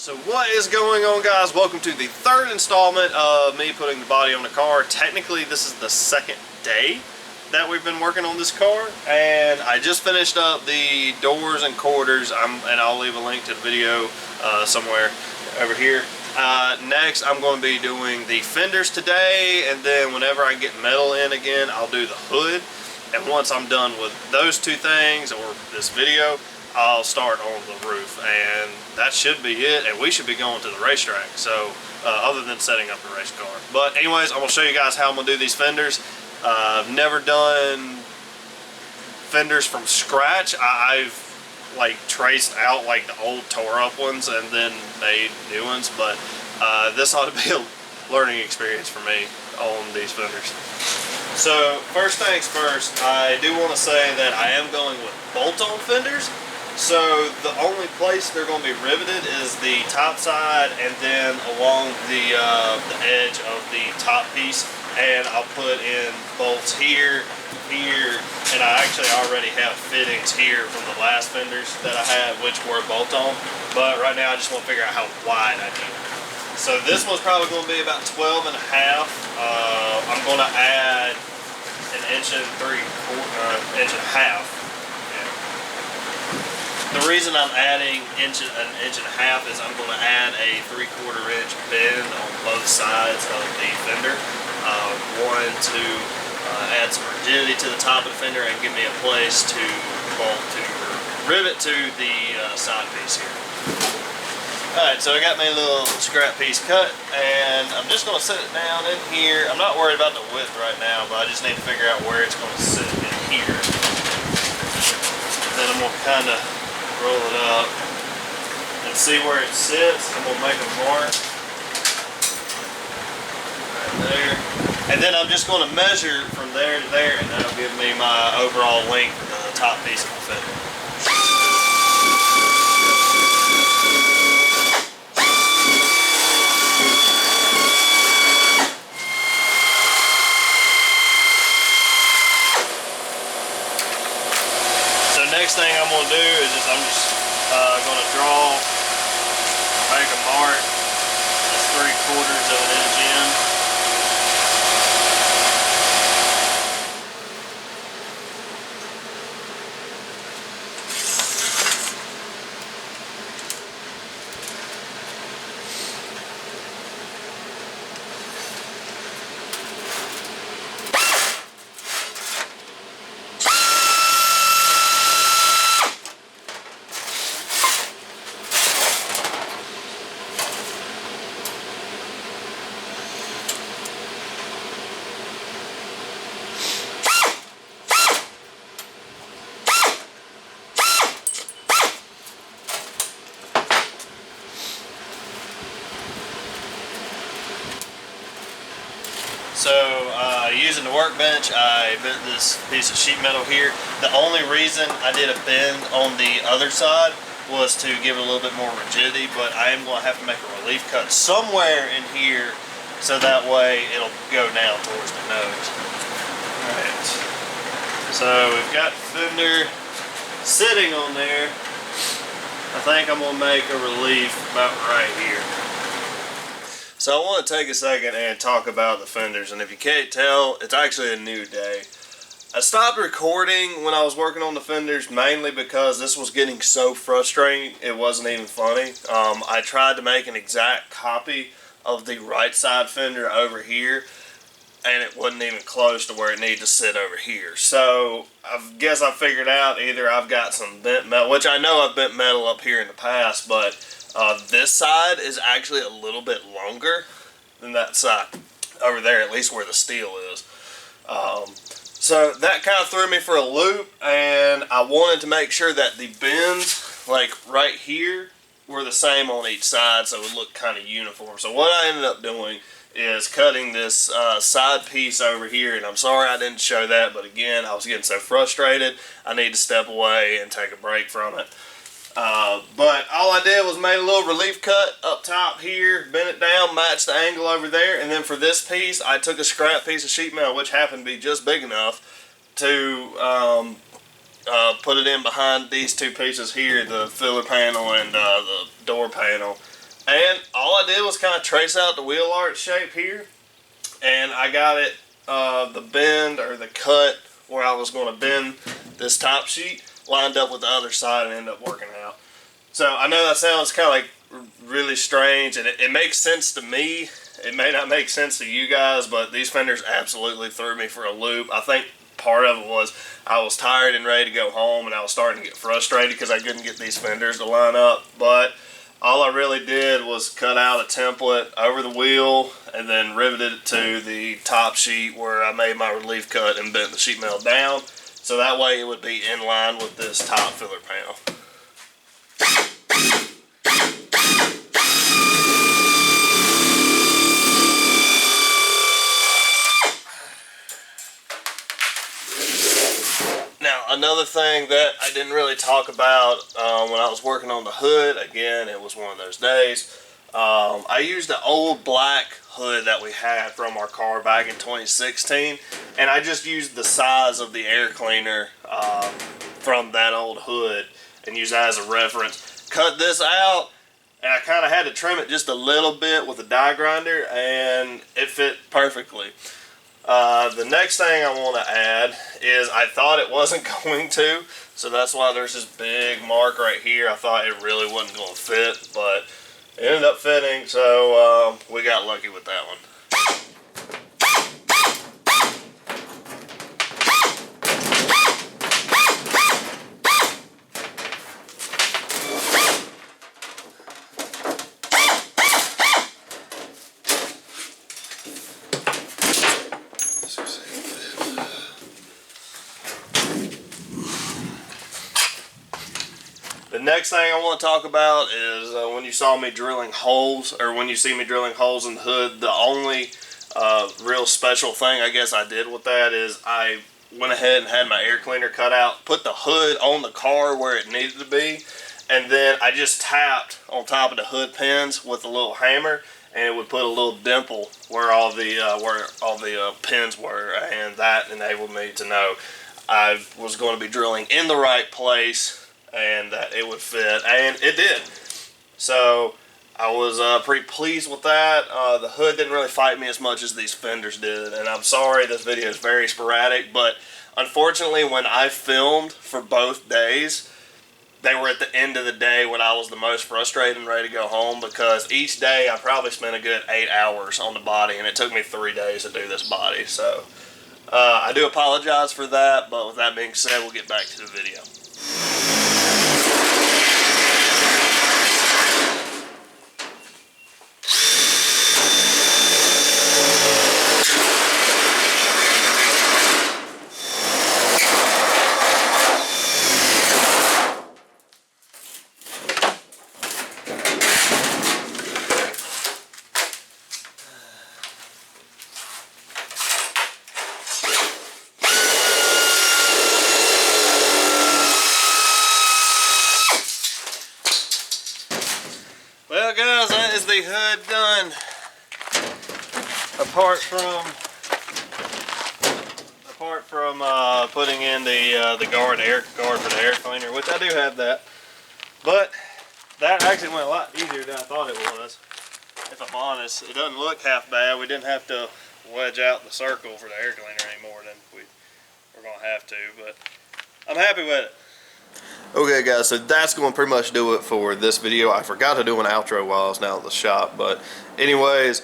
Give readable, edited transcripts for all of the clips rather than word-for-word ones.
So what is going on, guys? Welcome to the third installment of me putting the body on the car. Technically this is the second day that we've been working on this car, and I just finished up the doors and quarters, and I'll leave a link to the video somewhere over here. Next I'm going to be doing the fenders today, and then whenever I get metal in again I'll do the hood. And once I'm done with those two things, or this video, I'll start on the roof, and that should be it, and we should be going to the racetrack, so other than setting up the race car. But anyways, I'm going to show you guys how I'm going to do these fenders. I've never done fenders from scratch. I've like traced out like the old tore up ones and then made new ones, but this ought to be a learning experience for me on these fenders. So first things first, I do want to say that I am going with bolt-on fenders. So the only place they're going to be riveted is the top side and then along the edge of the top piece, and I'll put in bolts here, and I actually already have fittings here from the last fenders that I had, which were bolt-on, but right now I just want to figure out how wide I need it. So this one's probably going to be about 12 and a half. I'm going to add an inch and inch and a half. The reason I'm adding an inch and a half is I'm going to add a 3/4 inch bend on both sides of the fender. One to add some rigidity to the top of the fender and give me a place to bolt to or rivet to the side piece here. Alright, so I got my little scrap piece cut, and I'm just going to set it down in here. I'm not worried about the width right now, but I just need to figure out where it's going to sit in here. Then I'm going to kind of roll it up and see where it sits. I'm going to make a mark right there, and then I'm just going to measure from there to there, and that'll give me my overall length of the top piece of the fender. Next thing I'm going to do is I'm just going to make a mark that's 3/4 of an inch in. So using the workbench, I bent this piece of sheet metal here. The only reason I did a bend on the other side was to give it a little bit more rigidity, but I am going to have to make a relief cut somewhere in here so that way it'll go down towards the nose. Alright, so we've got the fender sitting on there. I think I'm going to make a relief about right here. So I want to take a second and talk about the fenders, and if you can't tell, it's actually a new day. I stopped recording when I was working on the fenders mainly because this was getting so frustrating it wasn't even funny. I tried to make an exact copy of the right side fender over here, and it wasn't even close to where it needed to sit over here. So I guess I figured out either I've got some bent metal, which I know I've bent metal up here in the past, but this side is actually a little bit longer than that side over there, at least where the steel is. So that kind of threw me for a loop, and I wanted to make sure that the bends, like right here, were the same on each side so it would look kind of uniform. So what I ended up doing is cutting this side piece over here, and I'm sorry I didn't show that, but again, I was getting so frustrated I need to step away and take a break from it. But all I did was made a little relief cut up top here, bent it down, matched the angle over there, and then for this piece I took a scrap piece of sheet metal, which happened to be just big enough to put it in behind these two pieces here, the filler panel and the door panel, And all I did was kind of trace out the wheel arch shape here, and I got it the bend or the cut where I was going to bend this top sheet lined up with the other side and end up working out. So I know that sounds kind of like really strange, and it makes sense to me. It may not make sense to you guys, but these fenders absolutely threw me for a loop. I think part of it was I was tired and ready to go home, and I was starting to get frustrated because I couldn't get these fenders to line up. But all I really did was cut out a template over the wheel and then riveted it to the top sheet where I made my relief cut and bent the sheet metal down, so that way it would be in line with this top filler panel. Now, another thing that I didn't really talk about when I was working on the hood, again, it was one of those days. I used the old black hood that we had from our car back in 2016, and I just used the size of the air cleaner from that old hood and used that as a reference. Cut this out, and I kind of had to trim it just a little bit with a die grinder, and it fit perfectly. The next thing I want to add is I thought it wasn't going to, so that's why there's this big mark right here. I thought it really wasn't going to fit, but it ended up fitting, so we got lucky with that one. The next thing I want to talk about is when you saw me drilling holes, or when you see me drilling holes in the hood, the only real special thing I guess I did with that is I went ahead and had my air cleaner cut out, put the hood on the car where it needed to be, and then I just tapped on top of the hood pins with a little hammer, and it would put a little dimple where all the pins were, and that enabled me to know I was going to be drilling in the right place and that it would fit, and it did. So I was pretty pleased with that. The hood didn't really fight me as much as these fenders did, and I'm sorry this video is very sporadic, but unfortunately when I filmed for both days, they were at the end of the day when I was the most frustrated and ready to go home, because each day I probably spent a good 8 hours on the body, and it took me 3 days to do this body. So I do apologize for that, but with that being said, we'll get back to the video. Well guys, that is the hood done. Apart from putting in the guard for the air cleaner, which I do have that. But that actually went a lot easier than I thought it was. If I'm honest, it doesn't look half bad. We didn't have to wedge out the circle for the air cleaner any more than we're gonna have to, but I'm happy with it. Okay guys, so that's going to pretty much do it for this video. I forgot to do an outro while I was down at the shop, but anyways,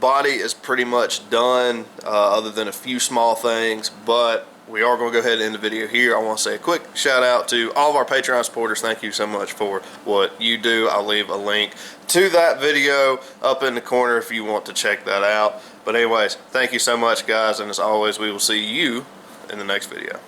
body is pretty much done other than a few small things, but we are going to go ahead and end the video here. I want to say a quick shout out to all of our Patreon supporters. Thank you so much for what you do. I'll leave a link to that video up in the corner if you want to check that out. But anyways, thank you so much guys, and as always, we will see you in the next video.